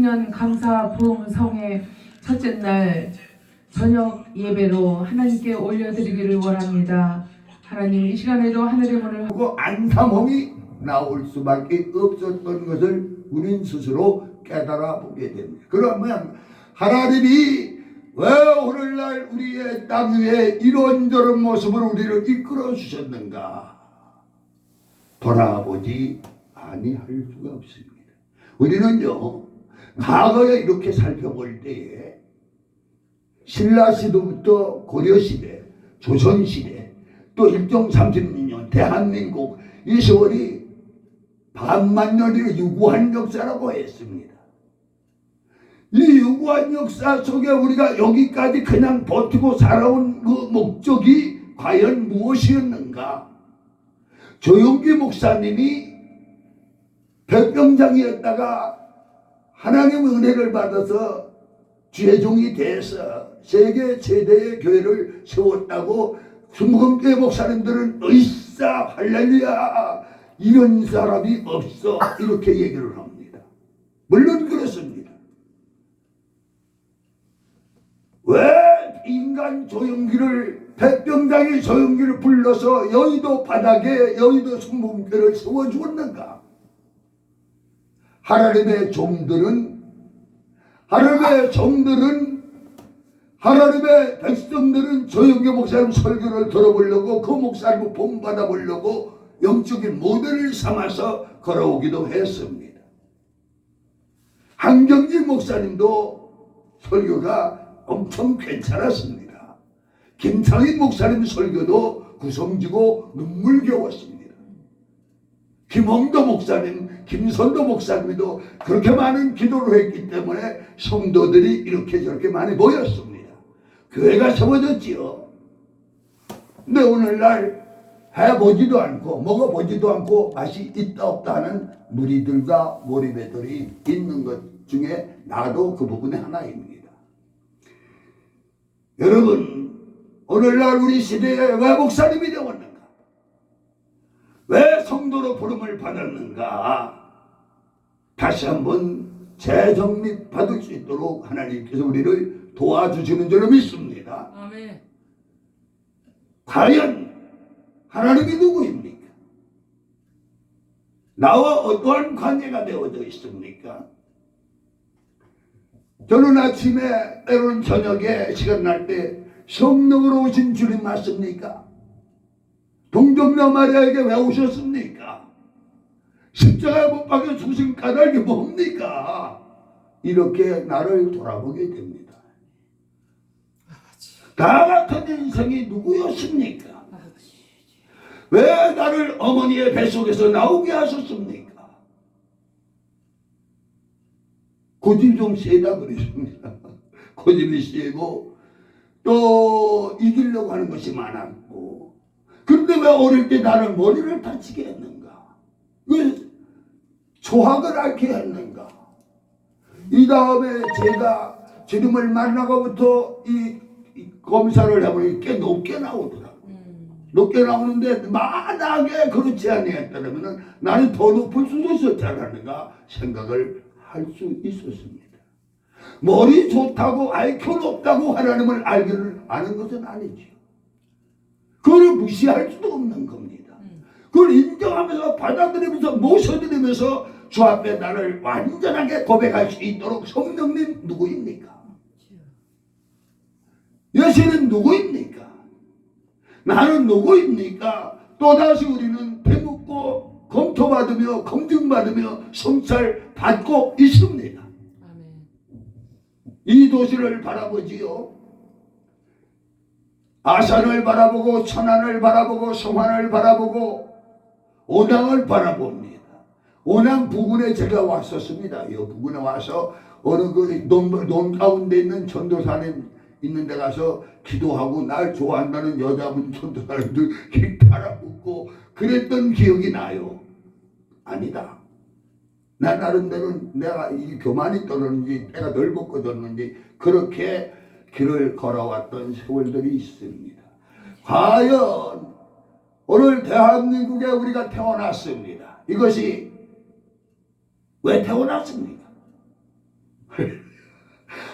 신년 감사 부흥성의 첫째 날 저녁 예배로 하나님께 올려드리기를 원합니다. 하나님, 이 시간에도 하늘의 문을 하고 안타몽이 나올 수밖에 없었던 것을 우린 스스로 깨달아 보게 됩니다. 그러면 하나님이 왜 오늘날 우리의 땅 위에 이런저런 모습으로 우리를 이끌어 주셨는가 돌아보지 아니할 수가 없습니다. 우리는요, 과거에 이렇게 살펴볼 때에 신라시대부터 고려시대, 조선시대, 또 일정 30년 대한민국 이 세월이 반만년의 유구한 역사라고 했습니다. 이 유구한 역사 속에 우리가 여기까지 그냥 버티고 살아온 그 목적이 과연 무엇이었는가? 조용기 목사님이 백병장이었다가 하나님의 은혜를 받아서 주의종이 돼서 세계 최대의 교회를 세웠다고 순금교회 목사님들은 으쌰 할렐루야 이런 사람이 없어 이렇게 얘기를 합니다. 물론 그렇습니다. 왜 인간 조용기를 백병장이 조용기를 불러서 여의도 바닥에 여의도 순금교회를 세워주었는가? 하나님의 종들은 하나님의 백성들은 조용기 목사님 설교를 들어보려고 그 목사님을 본받아 보려고 영적인 모델을 삼아서 걸어오기도 했습니다. 한경진 목사님도 설교가 엄청 괜찮았습니다. 김창인 목사님 설교도 구성지고 눈물겨웠습니다. 김홍도 목사님, 김선도 목사님도 그렇게 많은 기도를 했기 때문에 성도들이 이렇게 저렇게 많이 모였습니다. 교회가 세워졌지요. 근데 오늘날 해보지도 않고 먹어보지도 않고 맛이 있다 없다 하는 무리들과 모리배들이 있는 것 중에 나도 그 부분의 하나입니다. 여러분, 오늘날 우리 시대에 왜 목사님이 되었는가? 왜 성도로 부름을 받았는가? 다시 한번 재정립 받을 수 있도록 하나님께서 우리를 도와주시는 줄로 믿습니다. 아멘. 과연 하나님이 누구입니까? 나와 어떠한 관계가 되어져 있습니까? 저는 아침에 때로는 저녁에 시간 날 때 성령으로 오신 주님 맞습니까? 동정녀 마리아에게 왜 오셨습니까? 십자가에 못 박혀 죽으신 까닭이 뭡니까? 이렇게 나를 돌아보게 됩니다. 나 같은 인생이 누구였습니까? 왜 나를 어머니의 뱃속에서 나오게 하셨습니까? 고집이 좀 세다 그랬습니다. 고집이 세고 또 이기려고 하는 것이 많았고, 그런데 왜 어릴 때 나를 머리를 다치게 했는가? 왜 소학을 앓게 했는가? 이 다음에 제가 주님을 만나고부터 이 검사를 해보니 꽤 높게 나오더라고요. 높게 나오는데 만약에 그렇지 아니했다면 나는 더 높을 수도 있었지 않았는가 생각을 할 수 있었습니다. 머리 좋다고 IQ 높다고 하나님을 알기를 아는 것은 아니죠. 그걸 무시할 수도 없는 겁니다. 그걸 인정하면서 받아들이면서 모셔드리면서 주 앞에 나를 완전하게 고백할 수 있도록 성령님 누구입니까? 예수는 누구입니까? 나는 누구입니까? 또다시 우리는 되묻고 검토받으며 검증받으며 성찰 받고 있습니다. 이 도시를 바라보지요. 아산을 바라보고 천안을 바라보고 성안을 바라보고 온양을 바라봅니다. 온양 부근에 제가 왔었습니다. 이 부근에 와서 어느 그 논 가운데 있는 전도사님 있는 데 가서 기도하고 날 좋아한다는 여자분 전도사님들 깃타라 붙고 그랬던 기억이 나요. 아니다. 나 나름대로 내가 이 교만이 떨었는지 때가 넓었거든지 그렇게 길을 걸어왔던 세월들이 있습니다. 과연 오늘 대한민국에 우리가 태어났습니다. 이것이 왜 태어났습니까?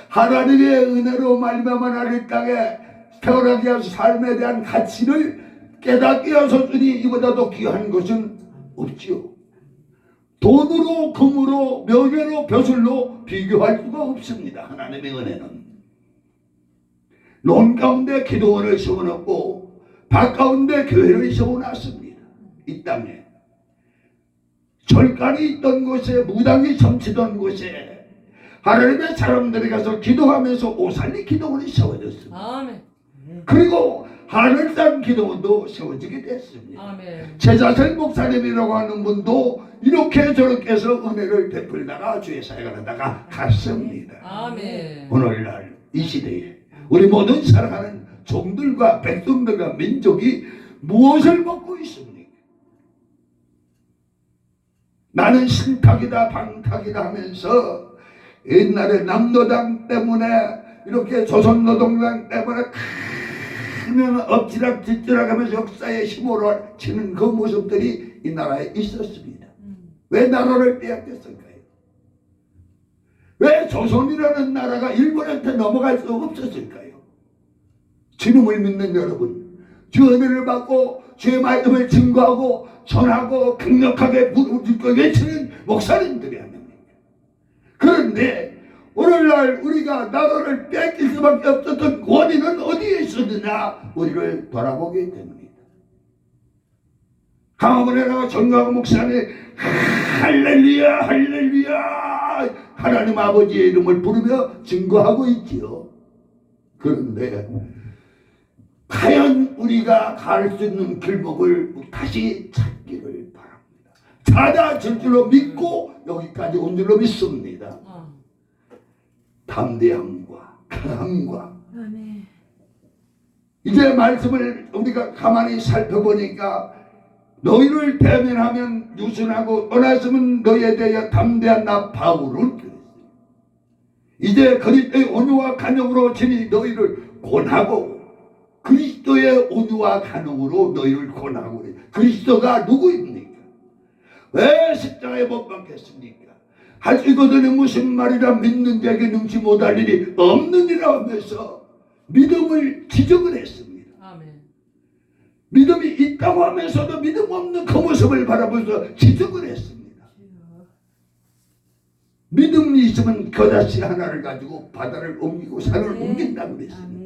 하나님의 은혜로 말미암아 하나님 땅에 태어나게 하신 삶에 대한 가치를 깨닫게 하셨으니 이보다도 귀한 것은 없지요. 돈으로 금으로 명예로 벼슬로 비교할 수가 없습니다. 하나님의 은혜는 논 가운데 기도원을 세워놓고 밭 가운데 교회를 세워놨습니다. 이 땅에 절간이 있던 곳에 무당이 점치던 곳에 하나님의 사람들이 가서 기도하면서 오살리 기도원이 세워졌습니다. 아멘. 그리고 하늘산 기도원도 세워지게 됐습니다. 아멘. 제자설 목사님이라고 하는 분도 이렇게 저렇게 해서 은혜를 베풀다가 주의 사역을 하다가 갔습니다. 아멘. 오늘날 이 시대에 우리 모든 사랑하는 종들과 백성들과 민족이 무엇을 먹고 있습니까? 나는 신탁이다 방탁이다 하면서 옛날에 남노당 때문에 이렇게 조선노동당 때문에 크면 엎치락뒤치락 하면서 역사의 힘으로 치는 그 모습들이 이 나라에 있었습니다. 왜 나라를 빼앗겼을까요? 왜 조선이라는 나라가 일본한테 넘어갈 수 없었을까요? 주님을 믿는 여러분, 주 은혜를 받고 주의 말씀을 증거하고 전하고 강력하게 부르짖고 외치는 목사님들이 아닙니까? 그런데 오늘날 우리가 나라를 뺏길 수밖에 없었던 원인은 어디에 있었느냐? 우리를 돌아보게 됩니다. 강화문에 정강 목사님 할렐루야 할렐루야 하나님 아버지의 이름을 부르며 증거하고 있지요. 그런데 과연 우리가 갈 수 있는 길목을 다시 찾기를 바랍니다. 찾아질 줄로 믿고 여기까지 온 줄로 믿습니다. 담대함과 강함과 이제 말씀을 우리가 가만히 살펴보니까 너희를 대면하면 유순하고 떠났으면 너희에 대하여 담대한 나 바울은 그랬어요. 이제 그리스도의 온유와 간용으로 친히 너희를 권하고 그리스도의 온유와 간용으로 너희를 권하고 그래요. 그리스도가 누구입니까? 왜 십자가에 못 박혔습니까? 하시거든요 무슨 말이라 믿는 자에게 능치 못할 일이 없느니라 하면서 믿음을 지적을 했습니다. 아멘. 믿음이 있다고 하면서도 믿음 없는 그 모습을 바라보면서 지적을 했습니다. 믿음이 있으면 겨자씨 하나를 가지고 바다를 옮기고 산을 옮긴다고 그랬습니다.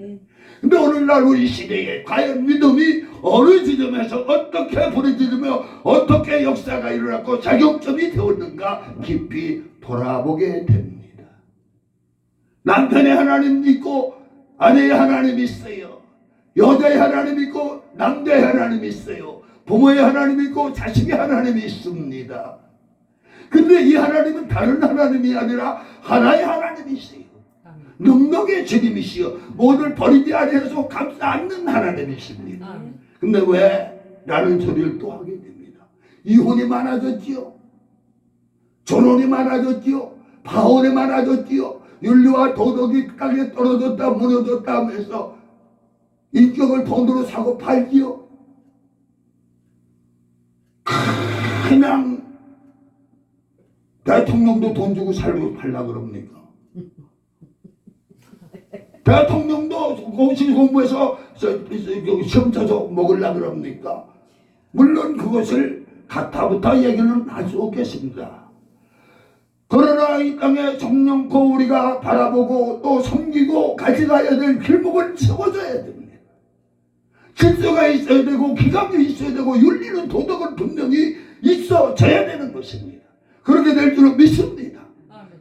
근데 오늘날 우리 시대에 과연 믿음이 어느 지점에서 어떻게 부르짖으며 어떻게 역사가 일어났고 작용점이 되었는가 깊이 돌아보게 됩니다. 남편의 하나님 믿고 아내의 하나님 있어요. 여자의 하나님 있고 남자의 하나님 있어요. 부모의 하나님 있고 자식의 하나님이 있습니다. 근데 이 하나님은 다른 하나님이 아니라 하나의 하나님이세요. 능력의 주님이시여 모두를 버리지 아니하소 감싸 안는 하나님이십니다. 근데 왜? 라는 소리를 또 하게 됩니다. 이혼이 많아졌지요. 전혼이 많아졌지요. 파혼이 많아졌지요. 윤리와 도덕이 땅에 떨어졌다 무너졌다 하면서 인격을 돈으로 사고 팔지요. 그냥 대통령도 돈 주고 살고 팔라 그럽니까? 대통령도 공식 공부해서 시험 쳐서 먹으려 그럽니까? 물론 그것을 가타부타 얘기는 할 수 없겠습니다. 그러나 이 땅에 정령코 우리가 바라보고 또 섬기고 가져가야 될 길목을 세워줘야 됩니다. 질서가 있어야 되고 기강이 있어야 되고 윤리는 도덕은 분명히 있어져야 되는 것입니다. 그렇게 될 줄은 믿습니다.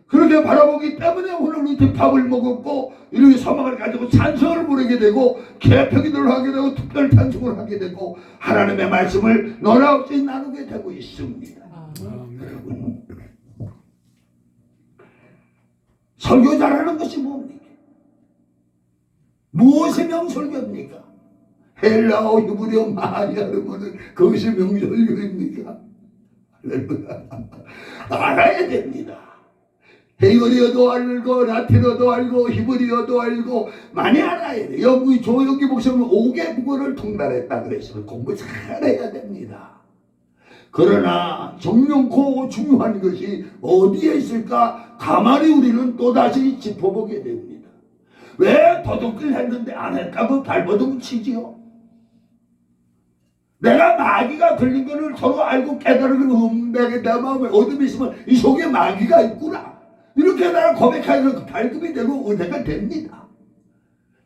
그렇게 바라보기 때문에 오늘 이렇게 밥을 먹었고 이렇게 소망을 가지고 찬송을 부르게 되고 개표기도를 하게 되고 특별 찬송을 하게 되고 하나님의 말씀을 너나 없이 나누게 되고 있습니다. 여러분 설교 잘하는 것이 뭡니까? 무엇의 명설교입니까? 헬라어 히브리어 많이 알으면 그것이 명설교입니까? 알아야 됩니다. 헤이거리어도 알고 라틴어도 알고 히브리어도 알고 많이 알아야 돼요. 여기 조영기 목사님은 5개 국어를 통달했다 그랬어요. 공부 잘해야 됩니다. 그러나 정령코 중요한 것이 어디에 있을까 가만히 우리는 또다시 짚어보게 됩니다. 왜 도둑질 했는데 안 할까? 그 발버둥 치지요. 내가 마귀가 들린 것을 서로 알고 깨달으면 내가 내 마음에 어둠이 있으면 이 속에 마귀가 있구나. 이렇게 나를 고백하여서 그 발급이 되고 은혜가 됩니다.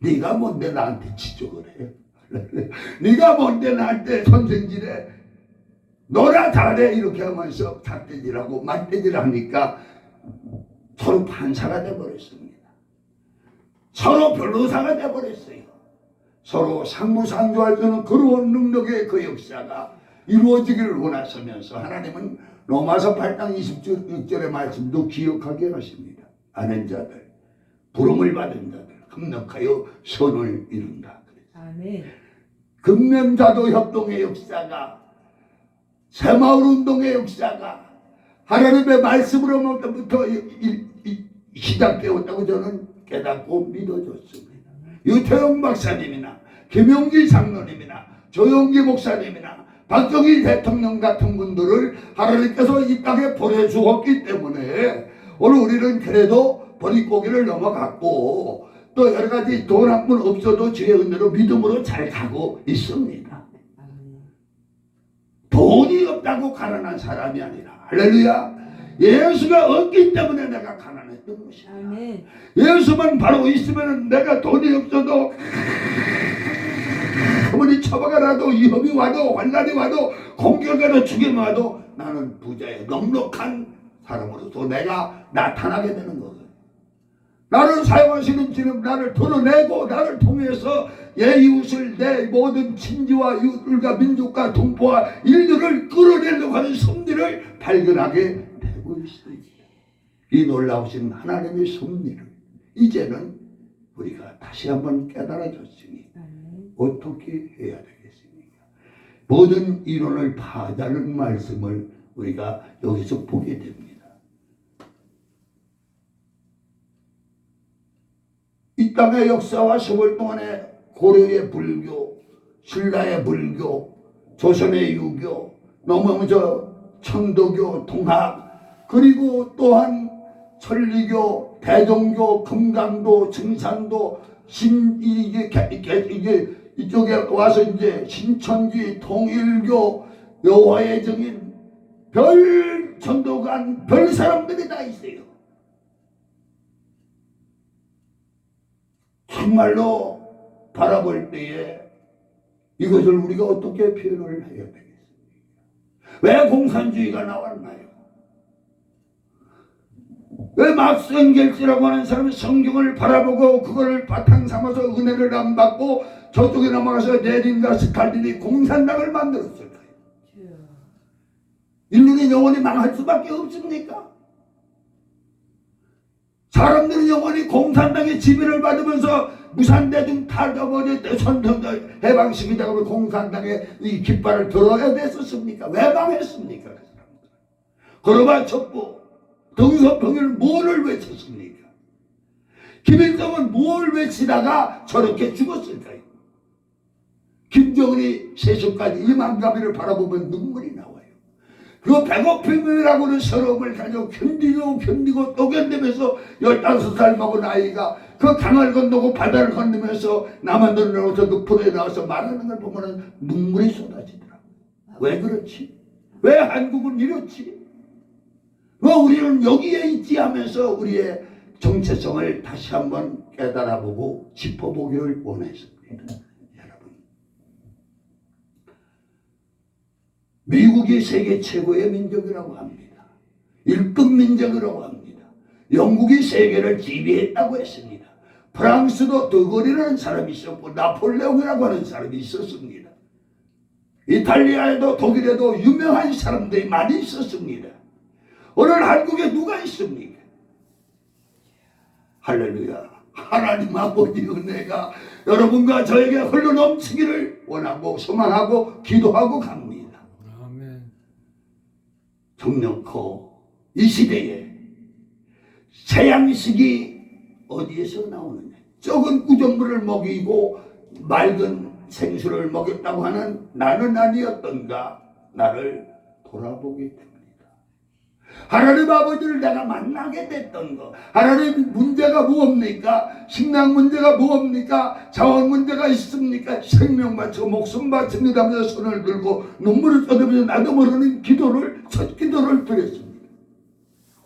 네가 뭔데 나한테 지적을 해? 네가 뭔데 나한테 선생질해? 너나 잘해 이렇게 하면서 삿대질하고 맞대질하니까 서로 판사가 돼버렸습니다. 서로 변호사가 돼버렸어요. 서로 상무상조할 수 있는 그런 능력의 그 역사가 이루어지기를 원하시면서 하나님은 로마서 8장 26절의 말씀도 기억하게 하십니다. 아는 자들, 부름을 받은 자들 협력하여 선을 이룬다. 아멘. 금면자도 협동의 역사가 새마을운동의 역사가 하나님의 말씀으로부터 시작되었다고 저는 깨닫고 믿어줬습니다. 유태영 박사님이나 김용기 장로님이나 조영기 목사님이나 박정희 대통령 같은 분들을 하나님께서 이 땅에 보내주었기 때문에 오늘 우리는 그래도 버릿고기를 넘어갔고 또 여러 가지 돈 한 푼 없어도 주의 은혜로 믿음으로 잘 가고 있습니다. 돈이 없다고 가난한 사람이 아니라 할렐루야. 예수가 없기 때문에 내가 가난했던 것이다. 아멘. 예수만 바로 있으면 내가 돈이 없어도 아무리 처바가 나도 위험이 와도 환난이 와도 공격이 와도 죽임이 와도 나는 부자의 넉넉한 사람으로서 내가 나타나게 되는 거거든요. 나를 사용하시는 주님 나를 드러내고 나를 통해서 예 이웃을 내 모든 친지와 이웃들과 민족과 동포와 인류를 끌어내려고 하는 섭리를 발견하게 되고 있습니다. 이 놀라우신 하나님의 섭리를 이제는 우리가 다시 한번 깨달아졌으니 어떻게 해야 되겠습니까? 모든 이론을 파자는 말씀을 우리가 여기서 보게 됩니다. 이 땅의 역사와 세월 동안에 고려의 불교, 신라의 불교, 조선의 유교, 넘어오면서 천도교, 동학, 그리고 또한 천리교, 대종교, 금강도, 증산도, 이쪽에 와서 이제 신천지, 통일교, 여호와의 증인, 별 전도관, 별 사람들이 다 있어요. 정말로 바라볼 때에 이것을 우리가 어떻게 표현을 해야 되겠습니까? 왜 공산주의가 나왔나요? 왜 막스 엥겔스라고 하는 사람이 성경을 바라보고 그걸 바탕 삼아서 은혜를 안 받고 저쪽에 넘어가서 레닌과 스탈린이 공산당을 만들었을까요? 인류는 영원히 망할 수밖에 없습니까? 사람들은 영원히 공산당의 지배를 받으면서 무산대중 탈져버릴 때 선동적 해방식이다 그러면 공산당의 이 깃발을 들어야 됐었습니까? 왜 망했습니까? 그 사람들. 고르바초프, 동서평일 뭐를 외쳤습니까? 김일성은 뭘 외치다가 저렇게 죽었을까요? 김정은이 세속까지 이만가비를 바라보면 눈물이 나와요. 그 배고픔이라고 하는 서러움을 가지고 견디고 또 견디면서 15살 먹은 아이가 그 강을 건너고 바다를 건너면서 남한들 나와서 그 불에 나와서 말하는 걸 보면 눈물이 쏟아지더라고요. 왜 그렇지? 왜 한국은 이렇지? 왜 우리는 여기에 있지 하면서 우리의 정체성을 다시 한번 깨달아보고 짚어보기를 원했습니다. 미국이 세계 최고의 민족이라고 합니다. 1급 민족이라고 합니다. 영국이 세계를 지배했다고 했습니다. 프랑스도 드골이라는 사람이 있었고 나폴레옹이라고 하는 사람이 있었습니다. 이탈리아에도 독일에도 유명한 사람들이 많이 있었습니다. 오늘 한국에 누가 있습니까? 할렐루야. 하나님 아버지 은혜가 여러분과 저에게 흘러넘치기를 원하고 소망하고 기도하고 갑니다. 정령코 이 시대에 새양식이 어디에서 나오느냐? 적은 우정물을 먹이고 맑은 생수를 먹였다고 하는 나는 아니었던가? 나를 돌아보게 됩니다. 하나님 아버지를 내가 만나게 됐던 거, 하나님 문제가 무엇입니까? 식량 문제가 무엇입니까? 자원 문제가 있습니까? 생명 바치고 목숨 바칩니다 하면서 손을 들고 눈물을 쏟으면서 나도 모르는 첫 기도를 드렸습니다.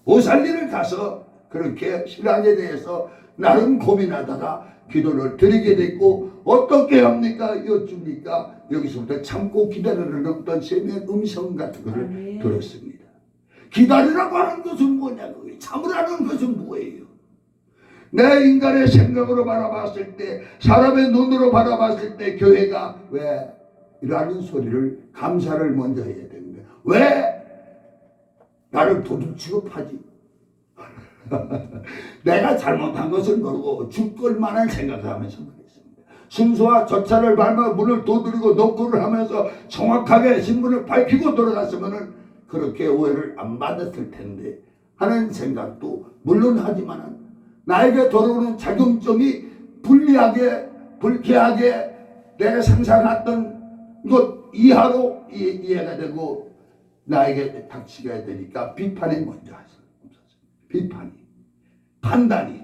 오살리를 가서 그렇게 신앙에 대해서 나름 고민하다가 기도를 드리게 됐고, 어떻게 합니까? 여쭙니까? 여기서부터 참고 기다리는 어떤 셈의 음성 같은 것을 들었습니다. 기다리라고 하는 것은 뭐냐고, 참으라는 것은 뭐예요? 내 인간의 생각으로 바라봤을 때, 사람의 눈으로 바라봤을 때 교회가 왜 이라는 소리를, 감사를 먼저 해야 됩니다. 왜 나를 도둑 취급하지? 내가 잘못한 것을 모르고 죽을 만한 생각을 하면서 그랬습니다. 순서와 절차를 밟아 문을 두드리고 노크를 하면서 정확하게 신분을 밝히고 돌아갔으면은 그렇게 오해를 안 받았을 텐데 하는 생각도 물론 하지만, 나에게 돌아오는 작용점이 불쾌하게 내가 상상했던 것 이하로 이해가 되고 나에게 닥치게 되니까 비판이 먼저 하셨어요. 비판이, 판단이,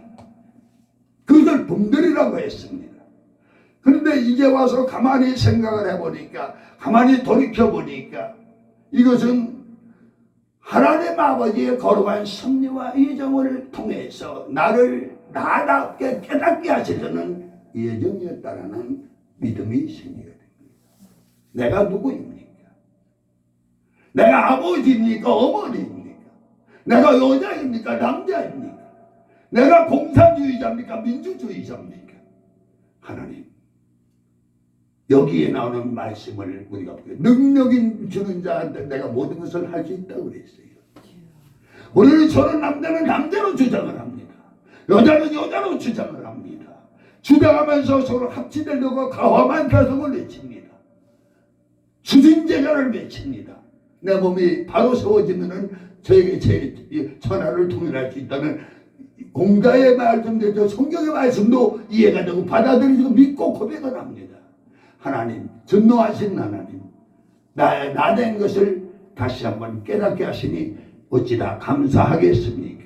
그것을 분별이라고 했습니다. 그런데 이제 와서 가만히 생각을 해보니까, 가만히 돌이켜보니까 이것은 하나님 아버지의 거룩한 섭리와 예정을 통해서 나를 나답게 깨닫게 하시려는 예정이었다라는 믿음이 생기게 됩니다. 내가 누구입니까? 내가 아버지입니까? 어머니입니까? 내가 여자입니까? 남자입니까? 내가 공산주의자입니까? 민주주의자입니까? 하나님, 여기에 나오는 말씀을 우리가 능력인 주는 자한테 내가 모든 것을 할 수 있다고 그랬어요. 오늘은 저는 남자는 남자로 주장을 합니다. 여자는 여자로 주장을 합니다. 주장하면서 서로 합치되려고 가화만 가성을 외칩니다. 수진제자를 외칩니다. 내 몸이 바로 세워지면은 저에게 제 천하를 통일할 수 있다는 공자의 말씀대로 성경의 말씀도 이해가 되고 받아들이고 믿고 고백을 합니다. 하나님, 전노하신 하나님, 나 된 것을 다시 한번 깨닫게 하시니 어찌나 감사하겠습니까?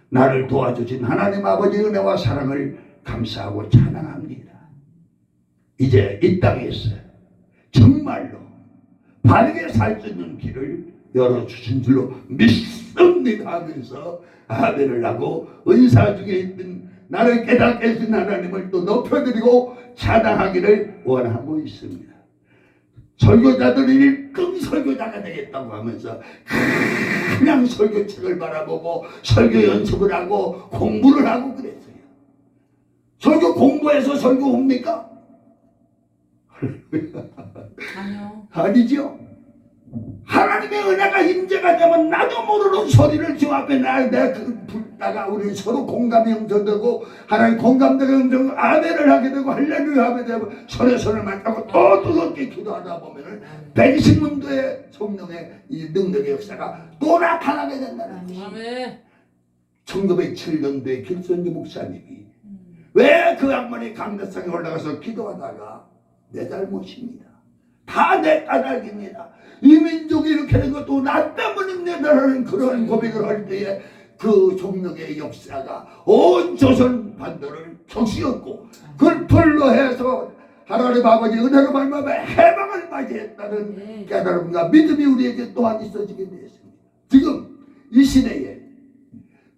나를 도와주신 하나님 아버지의 은혜와 사랑을 감사하고 찬양합니다. 이제 이 땅에서 정말로 바르게 살 수 있는 길을 열어주신 줄로 믿습니다 하면서 아멘을 하고, 은사 중에 있는 나를 깨닫게 해준 하나님을 또 높여드리고 찬양하기를 원하고 있습니다. 설교자들이 1등 설교자가 되겠다고 하면서 그냥 설교책을 바라보고 설교 연습을 하고 공부를 하고 그랬어요. 설교 공부해서 설교합니까? 아니요. 아니죠. 하나님의 은혜가 임재가 되면 나도 모르는 소리를 주 앞에 내가 불다가 우리 서로 공감이 형성되고 하나님 공감대가 형성, 아멘을 하게 되고 할렐루야 하게 되고 손에 손을 맞잡고 또 뜨겁게 기도하다 보면은 백신문도의 성령의 이 능력의 역사가 또 나타나게 된다는 거예요. 아멘. 1907년도에 길선주 목사님이 왜 그 양반이 강대상에 올라가서 기도하다가 내 잘못입니다. 다 내 까닭입니다. 이 민족이 이렇게 된 것도 나 때문입니다라는 그런 고백을 할 때에 그 종력의 역사가 온 조선 반도를 적시었고 그걸 풀로 해서 하나님 아버지 은혜로 말미암아 해방을 맞이했다는 깨달음과 믿음이 우리에게 또한 있어지게 되었습니다. 지금 이 시대에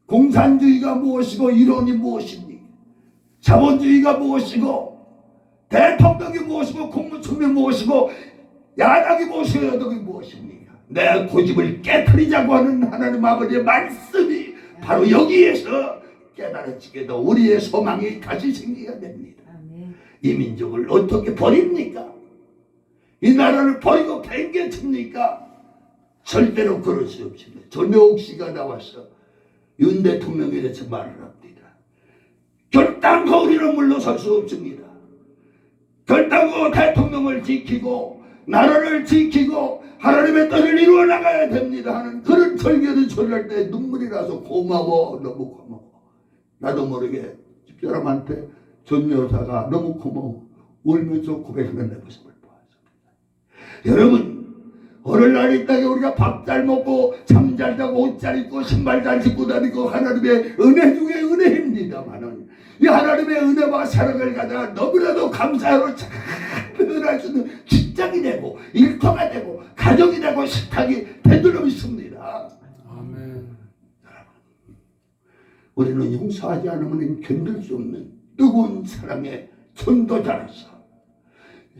공산주의가 무엇이고 이론이 무엇입니까? 자본주의가 무엇이고 대통령이 무엇이고 국무총리 무엇이고 야당이 무엇이고 여당이 무엇입니까? 내 고집을 깨트리자고 하는 하나님 아버지의 말씀이 바로 여기에서 깨달아지게 되 우리의 소망이 다시 생기게 됩니다. 이 민족을 어떻게 버립니까? 이 나라를 버리고 팽개칩니까? 절대로 그럴 수 없습니다. 전효옥 씨가 나와서 윤 대통령에 대해서 말을 합니다. 결단코 우리는 물러설 수 없습니다. 결단코 대통령을 지키고 나라를 지키고 하나님의 뜻을 이루어 나가야 됩니다 하는 그런 절개된 소리를 할 때 눈물이 나서 고마워, 너무 고마워. 나도 모르게 집사람한테 전 여사가 너무 고마워 울면서 고백하는 내 모습을 보았습니다. 여러분, 오늘날 이 땅에 우리가 밥 잘 먹고 잠 잘 자고 옷 잘 입고 신발 잘 신고 다니고 하나님의 은혜 중에 은혜입니다만은 이 하나님의 은혜와 사랑을 가져 너무나도 감사로 잘 표현할 수 있는 직장이 되고 일터가 되고 가정이 되고 식탁이 된 줄로 믿습니다. 아멘. 우리는 용서하지 않으면 견딜 수 없는 뜨거운 사랑의 전도자로서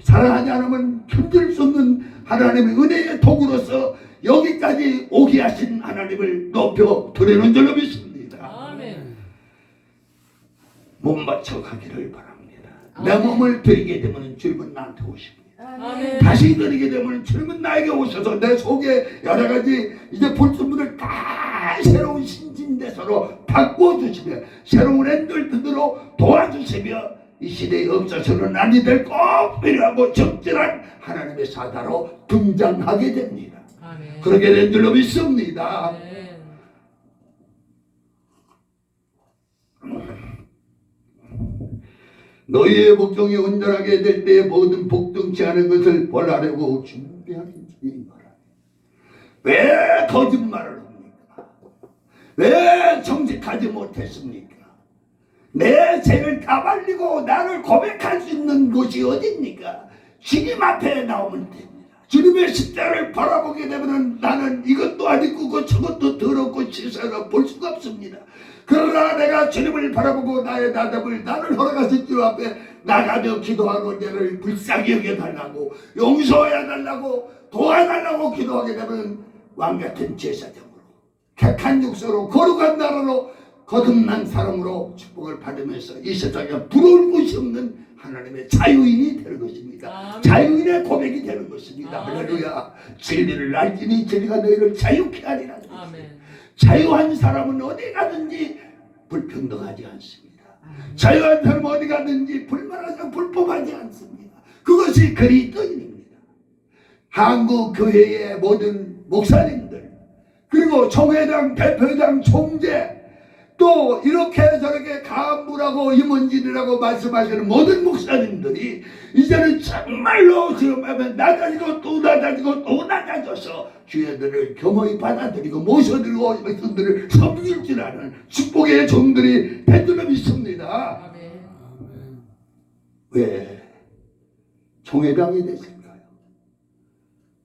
사랑하지 않으면 견딜 수 없는 하나님의 은혜의 도구로서 여기까지 오게 하신 하나님을 높여 드리는 줄로 믿습니다. 아멘. 몸 바쳐 가기를 바랍니다. 내 몸을 드리게 되면 주님은 나한테 오십니다. 아멘. 다시 드리게 되면 주님은 나에게 오셔서 내 속에 여러 가지 이제 불순물을 다 새로운 신진대사로 바꿔주시며 새로운 엔돌핀으로 도와주시며 이 시대에 없어서는 아니 될 꼭 필요하고 적절한 하나님의 사자로 등장하게 됩니다. 아멘. 그렇게 된 줄로 믿습니다. 아멘. 너희의 복종이 온전하게 될 때에 모든 복종치 않은 것을 벌하려고 준비하는 중이니라. 왜 거짓말을 합니까? 왜 정직하지 못했습니까? 내 죄를 까발리고 나를 고백할 수 있는 곳이 어딥니까? 주님 앞에 나오면 됩니다. 주님의 십자가를 바라보게 되면 나는 이것도 안 입고 저것도 더럽고 치사가 볼 수가 없습니다. 그러나 내가 주님을 바라보고 나의 나답을 나를 허락하신 주 앞에 나가며 기도하고 너를 불쌍히 여겨달라고 용서해달라고 도와달라고 기도하게 되면 왕같은 제사장으로 객한 육서로 거룩한 나라로 거듭난 사람으로 축복을 받으면서 이 세상에 부러울 곳이 없는 하나님의 자유인이 되는 것입니다. 아멘. 자유인의 고백이 되는 것입니다. 아멘. 할렐루야. 진리를 알지니 진리가 너희를 자유케 하리라. 아멘. 자유한 사람은 어디 가든지 불평등하지 않습니다. 자유한 사람은 어디 가든지 불만하지 불법하지 않습니다. 그것이 그리스도인입니다. 한국 교회의 모든 목사님들 그리고 총회장, 대표장, 총재 또 이렇게 저렇게 간부라고 임원진이라고 말씀하시는 모든 목사님들이 이제는 정말로 지금 하면 낮아지고 또 낮아지고 또 낮아져서 주여들을 겸허히 받아들이고 모셔들고 백성들을 섬길 줄 아는 축복의 종들이 된 줄로 믿습니다. 아멘. 왜 총회장이 됐을까요?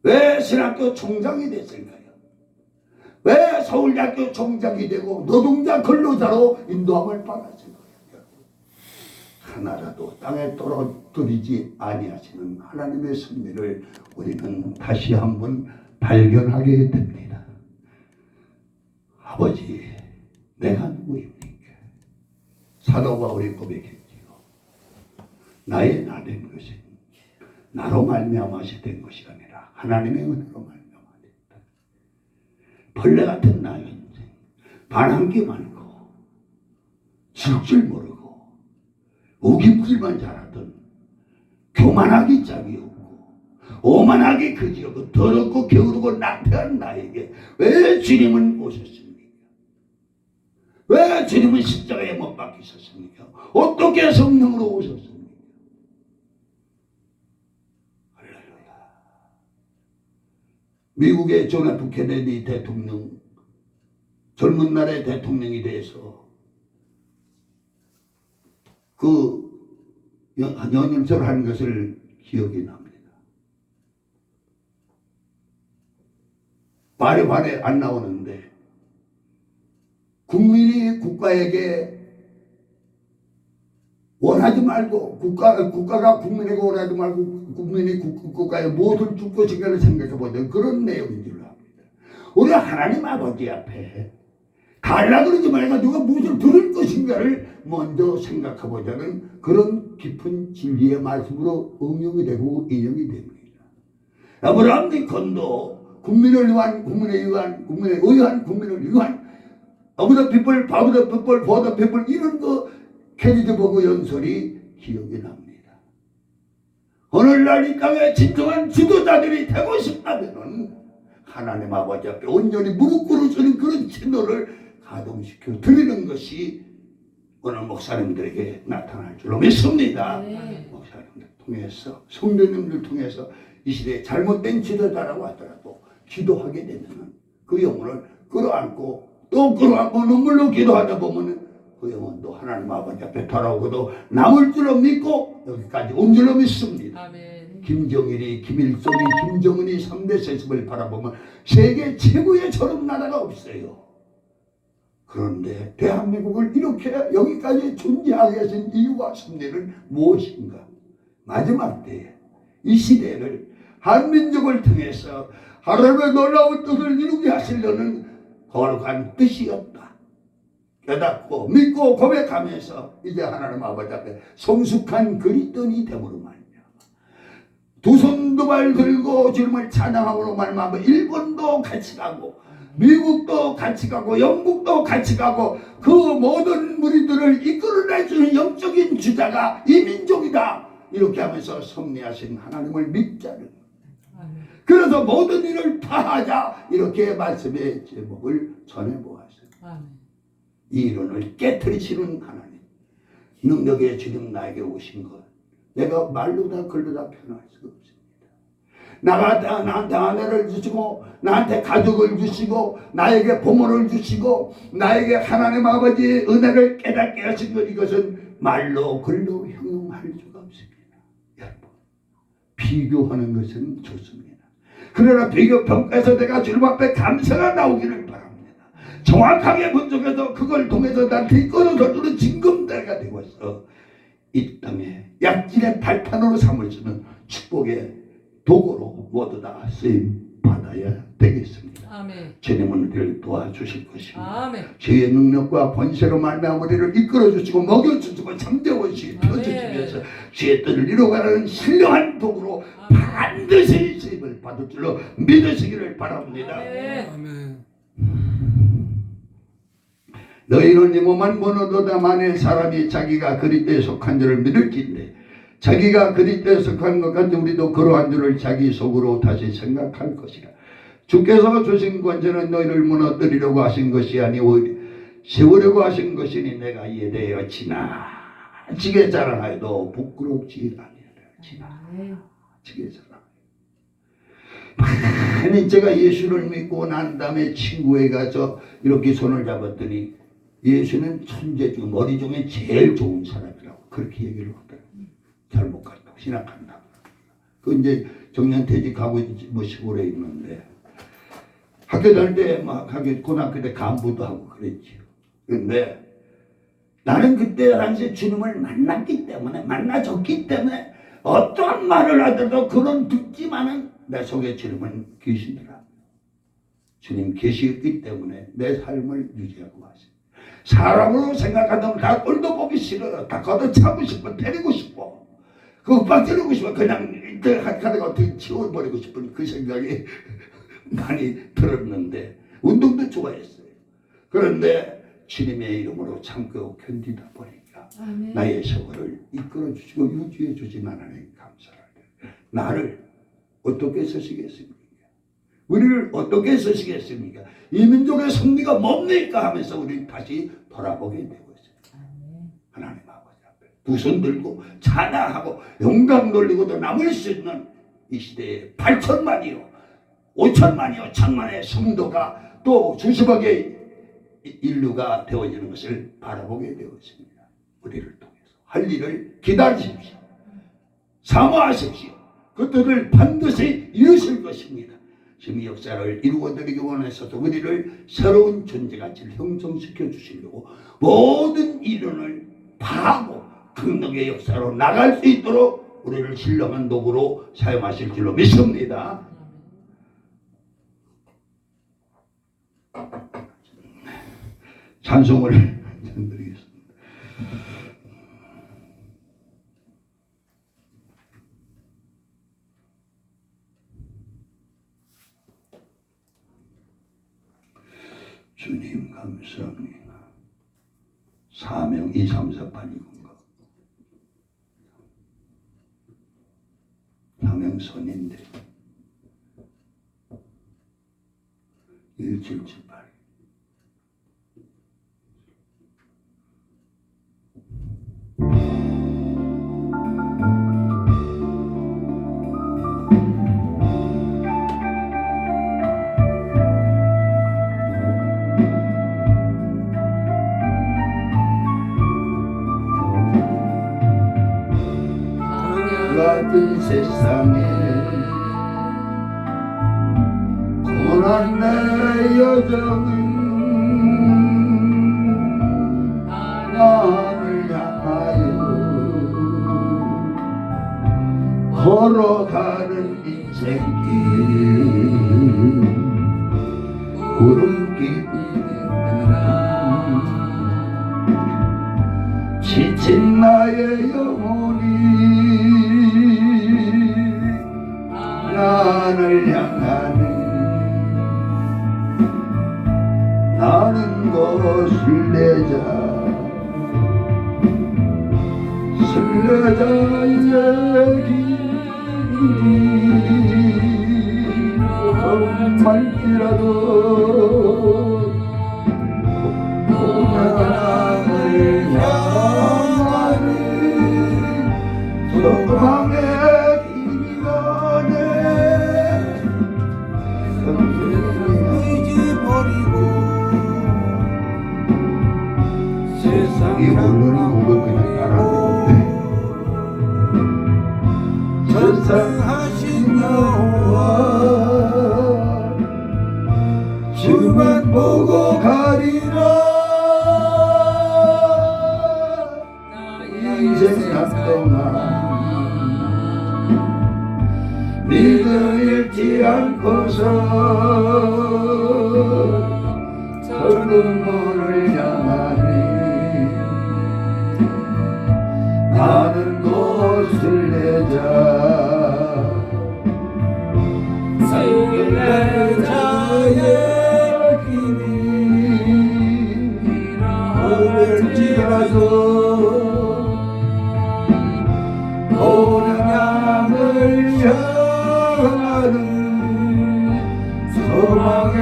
왜 신학교 총장이 됐을까요? 왜 서울대학교 총장이 되고 노동자 근로자로 인도함을 받았을까요? 하나라도 땅에 떨어뜨리지 아니하시는 하나님의 섭리를 우리는 다시 한번 발견하게 됩니다. 아버지, 내가 누구입니까? 사도 바울이 고백했지요. 나의 나 된 것은 나로 말미암아서 된 것이 아니라 하나님의 은혜로 말미암아 됐다. 벌레 같은 나의 인생, 반항기 많고 지을 줄 모르고 우기부길만 잘하던 교만하기 짝이 없고 오만하기 그지없고 더럽고 게으르고 낙태한 나에게 왜 주님은 오셨습니까? 왜 주님은 십자가에 못 박히셨습니까? 어떻게 성령으로 오셨습니까? 할렐루야. 미국의 존 F 케네디 대통령 젊은 날의 대통령이 돼서 그 연설을 한 것을 기억이 납니다. 말이 안 나오는데 국민이 국가에게 원하지 말고 국가가 국민에게 원하지 말고 국민이 국가에 무엇을 줄 것인가를 생각해 보자 그런 내용인 줄 압니다. 우리가 하나님 아버지 앞에 달라 그러지 말고 누가 무엇을 들을 것인가를 먼저 생각해 보자는 그런 깊은 진리의 말씀으로 응용이 되고 인용이 됩니다. 아브라함 링컨도 국민을 위한 국민을 위한 국민을 위한 of the people, by the people, for the people 이런 거 캐디드 버그 연설이 기억이 납니다. 오늘날 이 땅에 진정한 지도자들이 되고 싶다면 하나님 아버지 앞에 온전히 무릎 꿇으시는 그런 진노를 가동시켜 드리는 것이 오늘 목사님들에게 나타날 줄로 믿습니다. 네. 목사님들 통해서 성도님들 통해서 이 시대에 잘못된 지도자라고 하더라도 기도하게 되면 그 영혼을 끌어안고 또 끌어안고 눈물로 기도하다 보면 그 영혼도 하나님 아버지 앞에 돌아오고도 남을 줄로 믿고 여기까지 온 줄로 믿습니다. 아멘. 김정일이, 김일성이, 김정은이 3대 세습을 바라보면 세계 최고의 저런 나라가 없어요. 그런데 대한민국을 이렇게 여기까지 존재하게 하신 이유와 섭리는 무엇인가? 마지막 때에 이 시대를 한민족을 통해서 하나님의 놀라운 뜻을 이루게 하시려는 거룩한 뜻이었다. 깨닫고 믿고 고백하면서 이제 하나님 아버지 앞에 성숙한 그리스도인이 됨으로 말이야. 두 손 두 발 들고 주님을 찬양함으로 말미암아 일본도 같이 가고 미국도 같이 가고 영국도 같이 가고 그 모든 무리들을 이끌어내주는 영적인 주자가 이 민족이다. 이렇게 하면서 섭리하신 하나님을 믿자는. 그래서 모든 일을 다하자 이렇게 말씀의 제목을 전해보았어요. 이 이론을 깨트리시는 하나님, 능력의 주님 나에게 오신 것 내가 말로 다 글로 다 표현할 수가 없습니다. 나한테 아내를 주시고 나한테 가족을 주시고 나에게 부모를 주시고 나에게 하나님 아버지의 은혜를 깨닫게 하신 것, 이것은 말로 글로 형용할 수가 없습니다. 여러분, 비교하는 것은 좋습니다. 그러나 비교 평가에서 내가 주님 앞에 감사가 나오기를 바랍니다. 정확하게 분석해서 그걸 통해서 나한테 이끌어서 주는 징검다리가 되고 있어 이 땅에 약진의 발판으로 삼을 수 있는 축복의 도구로 모두 다 쓰임 받아야 되겠습니다. 아멘. 주님은 우리를 도와주실 것입니다. 아멘. 주의 능력과 권세로 말미암아 우리를 이끌어주시고 먹여주시고 잠재우시 펴주시면서 주의 뜻을 이루어가는 신령한 도구로 반드시 쓰임을 받을 줄로 믿으시기를 바랍니다. 아멘. 너희는 이 몸만 보너도다 만일 사람이 자기가 그리스도에 속한 줄을 믿을진데 자기가 그리스도에 속한 것 같이 우리도 그러한 줄을 자기 속으로 다시 생각할 것이라. 주께서 주신 권세는 너희를 무너뜨리려고 하신 것이 아니오 세우려고 하신 것이니 내가 이에 지게 자랑하여도 부끄럽지 아니하리라. 지게 자랑. 많이 제가 예수를 믿고 난 다음에 친구에 가서 이렇게 손을 잡았더니 예수는 천재 중 머리 중에 제일 좋은 사람이라고 그렇게 얘기를 하더라고요. 잘못 갔다고 신학한다고. 그 이제 정년퇴직하고 뭐 시골에 있는데 학교 다닐 때 막 고등학교 때 간부도 하고 그랬지요. 그런데 나는 그때 당시에 주님을 만나줬기 때문에 어떠한 말을 하더라도 그런 듣지만은 내 속에 주님은 계시더라. 주님 계시기 때문에 내 삶을 유지하고 하세요. 사람으로 생각한다면 다 꼴도 보기 싫어요. 다 걷어차고 싶어. 때리고 싶어. 그거 빠뜨리고 싶어. 그냥 하다가 어떻게 치워버리고 싶은 그 생각이 많이 들었는데 운동도 좋아했어요. 그런데 주님의 이름으로 참고 견디다 보니까 나의 세월을 이끌어주시고 유지해주신 하나님 감사합니다. 나를 어떻게 쓰시겠습니까? 우리를 어떻게 쓰시겠습니까? 이 민족의 승리가 뭡니까 하면서 우리는 다시 돌아보게 되고 있습니다. 하나님 아버지 앞에 두 손 들고 찬양하고 영광 돌리고도 남을 수 있는 이 시대에 8천만이요 5천만이요 천만의 성도가 또 수십억의 인류가 되어지는 것을 바라보게 되어 있습니다. 우리를 통해서 할 일을 기다리십시오. 사모하십시오. 그들을 반드시 이루실 것입니다. 지금 이 역사를 이루어드리기 원해서도 우리를 새로운 존재같이 형성시켜 주시려고 모든 이론을 파하고 강력의 역사로 나갈 수 있도록 우리를 신령한 도구로 사용하실 줄로 믿습니다. 찬송을 드리겠습니다. 주님 감사합니다. 사명 2, 3, 4, 8, 2, 9 사명선인데 1, 7, 7, 8 아멘. 같은 세상에 고난 내 여정은 나를 향하여 걸어가는 인생길 구름길 지친 나의 영혼이 나를 향하는 나는 술래자 술래자의 길이 험할지라도 고난을 향하는 소망의 길이가네 의지 버리고 이 물론이 오고 그냥 따라하는데 전상하신 여호와 주만 보고 가리라 인생 동안 믿음 잃지 않고서 설문을 향하니 나는 술래자 술래자의 길이 멀지라도 고향을 향하는 소망의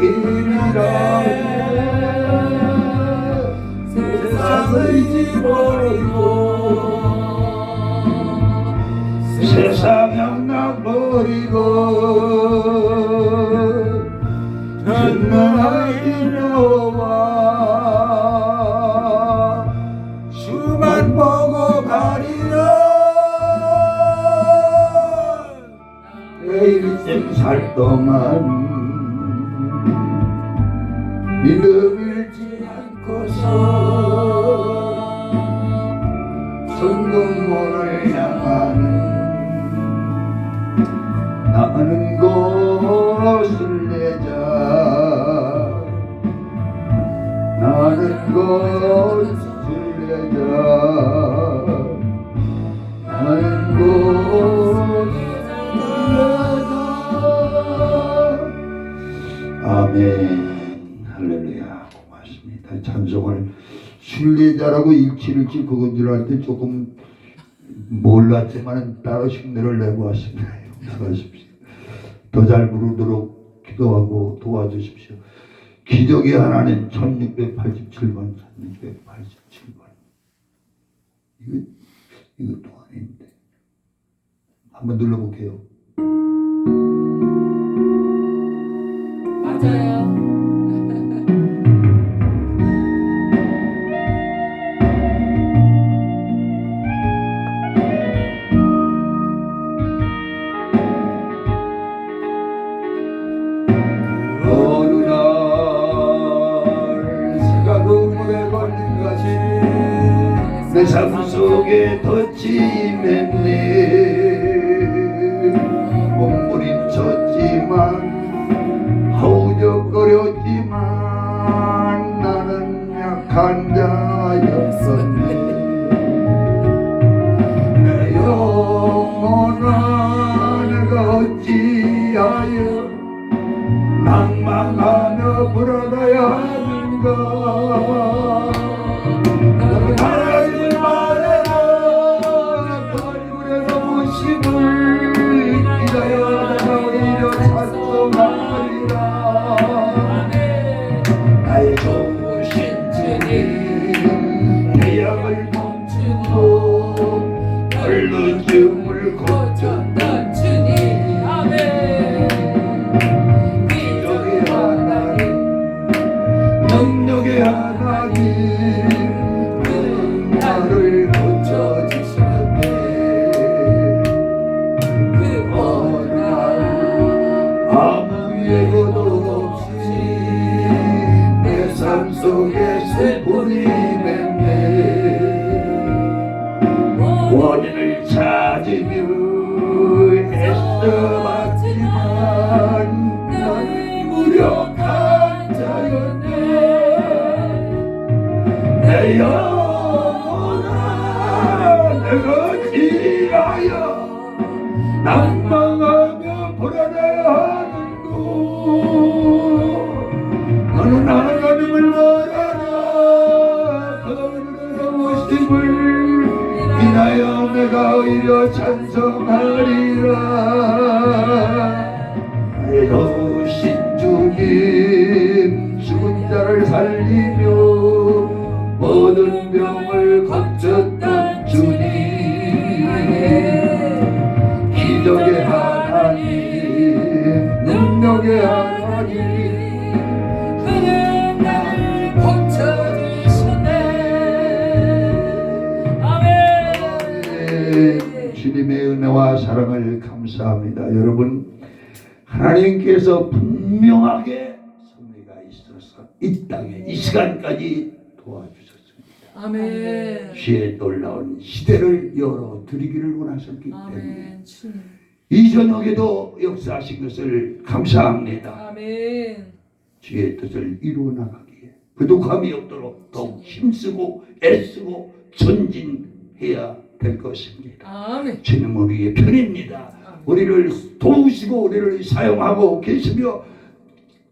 길이라 세상을 잊어버리고 세상 향락버리고 전능하신 여호와 주만 보고 가리라 내 일생 살 동안 믿음 잃지 않고서 성공문을 향하는 나는 술래자 나는 술래자 나는 술래자 아멘 할렐루야 고맙습니다. 찬송을 순례자라고 일치를지 그건 줄 알 때 조금 몰랐지만 따로 흉내를 내고 왔습니다. 용서하십시오. 더 잘 부르도록 기도하고 도와주십시오. 기적의 하나님 1687번 1687번 이것도 아닌데 한번 눌러볼게요. 맞아요. 내 삶 속에 덫이 맺네 몸부림쳤지만 허우적거렸지만 나는 약한 자였었네 내 영혼아 내가 어찌하여 낭망하며 불안해야 하는가 하나님을 말해라 거리구려 무심을 기다려 내가 오히려 찬송하리라 나의 좋으신 주님 원인을 찾으며 애써봤지만 나는 무력한 자였네. 내 영혼아 내가 지하여 난망하며 불안해하는구. 너는 하나님을 알아라. 그의 모심을 인하여 내가 오히려 찬송하리라. 나의 도우신 주님 죽은 자를 살리며 모든 병을 고쳤던 주님, 기적의 하나님, 능력의 하나님, 그는 나를 고쳐주셨네. 아멘. 주님의 은혜와 사랑을 감사합니다. 여러분, 하나님께서 분명하게 섭리가 있어서 이 땅에 이 시간까지 도와주셨습니다. 아멘. 주의 놀라운 시대를 열어드리기를 원하셨기 때문에 아멘. 주님. 이 저녁에도 역사하신 것을 감사합니다. 아멘. 주의 뜻을 이루어 나가기에 부족함이 없도록 더욱 힘쓰고 애쓰고 전진해야 될 것입니다. 아멘. 주님 우리의 편입니다. 우리를 도우시고 우리를 사용하고 계시며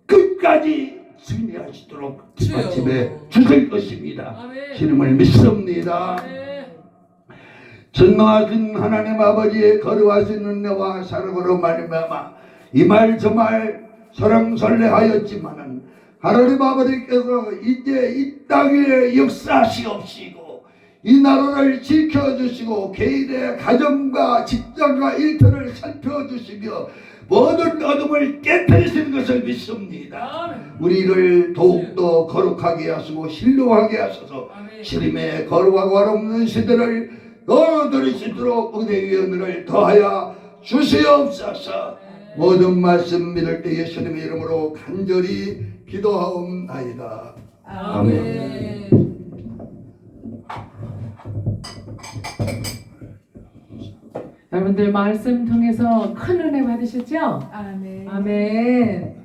끝까지 승리하시도록 뒷받침해 주실 것입니다. 아멘. 주님을 믿습니다. 아멘. 전능하신 하나님 아버지의 거룩하신 은혜와 사랑으로 말미암아 이 말 저 말 설왕설래하였지만은 하나님 아버지께서 이제 이 땅에 역사하시옵시고 이 나라를 지켜주시고 개인의 가정과 직장과 일터를 살펴주시며 모든 어둠을 깨뜨리시는 것을 믿습니다. 아멘. 우리를 더욱더 거룩하게 하시고 신령하게 하셔서 아멘. 주님의 거룩하고 어렵는 시대를 너희들이 수 있도록 은혜의 은혜를 더하여 주시옵소서. 모든 말씀 믿을 때 예수님의 이름으로 간절히 기도하옵나이다. 아멘. 여러분들 말씀 통해서 큰 은혜 받으셨죠? 아멘. 아멘.